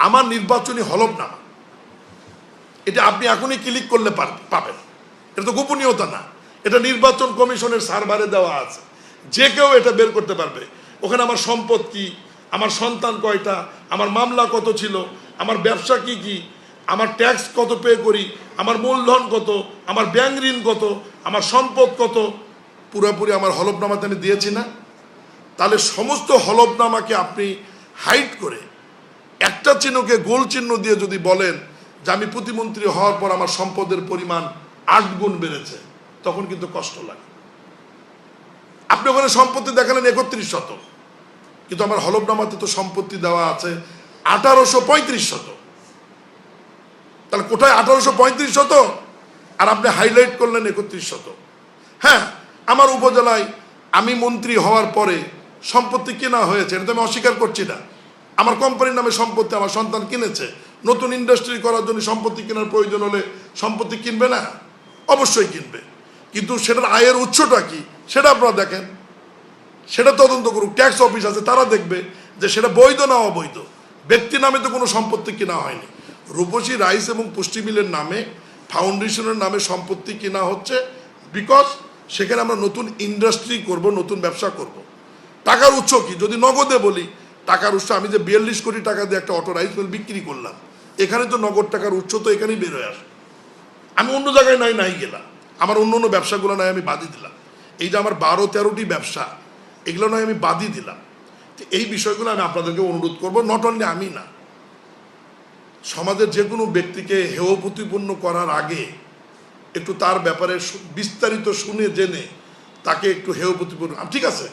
আমার নির্বাচনী হলফনামা, এটা আপনি এখনই ক্লিক করলে পাবেন। এটা তো গোপনীয়তা না, এটা নির্বাচন কমিশনের সার্ভারে দেওয়া আছে, যে কেউ এটা বের করতে পারবে। ওখানে আমার সম্পদ কি, আমার সন্তান কয়টা, আমার মামলা কত ছিল, আমার ব্যবসা কি কি, আমার ট্যাক্স কত পে করি, আমার মূলধন কত, আমার ব্যাংক ঋণ কত, আমার সম্পদ কত, পুরোপুরি আমার হলফনামাতে আমি দিয়েছি না? তাহলে সমস্ত হলফনামাকে আপনি হাইড করে একটা চিহ্নকে গোল চিহ্ন দিয়ে যদি বলেন যে আমি প্রতিমন্ত্রী হওয়ার পর আমার সম্পদের পরিমাণ 8 গুণ বেড়েছে, তখন কিন্তু কষ্ট লাগে। আপনি ওখানে সম্পত্তি দেখালেন 31 শতক, কিন্তু আমার হলফনামাতে তো সম্পত্তি দেওয়া আছে 1835 শতক। তাহলে কোথায় 1835 শতক, আর আপনি হাইলাইট করলেন 31 শতক। হ্যাঁ, আমার উপজেলায় আমি মন্ত্রী হওয়ার পরে সম্পত্তি কেনা হয়েছে, এটা তো আমি অস্বীকার করছি না। আমার কোম্পানির নামে সম্পত্তি আমার সন্তান কিনেছে, নতুন ইন্ডাস্ট্রি করার জন্য সম্পত্তি কেনার প্রয়োজন হলে সম্পত্তি কিনবে না? অবশ্যই কিনবে, কিন্তু সেটার আয়ের উৎসটা কি সেটা আপনারা দেখেন, সেটা তদন্ত করুক। ট্যাক্স অফিস আছে, তারা দেখবে যে সেটা বৈধ না অবৈধ। ব্যক্তি নামে তো কোনো সম্পত্তি কেনা হয়নি। রূপসী রাইস এবং পুষ্টি মিলের নামে, ফাউন্ডেশনের নামে সম্পত্তি কেনা হচ্ছে বিকজ সেখানে আমরা নতুন ইন্ডাস্ট্রি করব, নতুন ব্যবসা করব। টাকার উৎস কি? যদি নগদে বলি, টাকার উৎস আমি যে 42 কোটি টাকা দিয়ে একটা অটো রাইস মিল বিক্রি করলাম, এখানে তো নগদ টাকার উৎস তো এখানেই বের হয়ে আসে। আমি অন্য জায়গায় নাই গেলাম, আমার অন্য অন্য ব্যবসাগুলো নয় আমি বাদই দিলাম। এই যে আমার 12-13টি ব্যবসা, এগুলো নয় আমি বাদই দিলাম। এই বিষয়গুলো আমি আপনাদেরকে অনুরোধ করবো, নট অনলি আমি না, সমাজের যে কোনো ব্যক্তিকে হেয় প্রতিপন্ন করার আগে একটু তার ব্যাপারে বিস্তারিত শুনে জেনে তাকে একটু হেয় প্রতিপন্ন, ঠিক আছে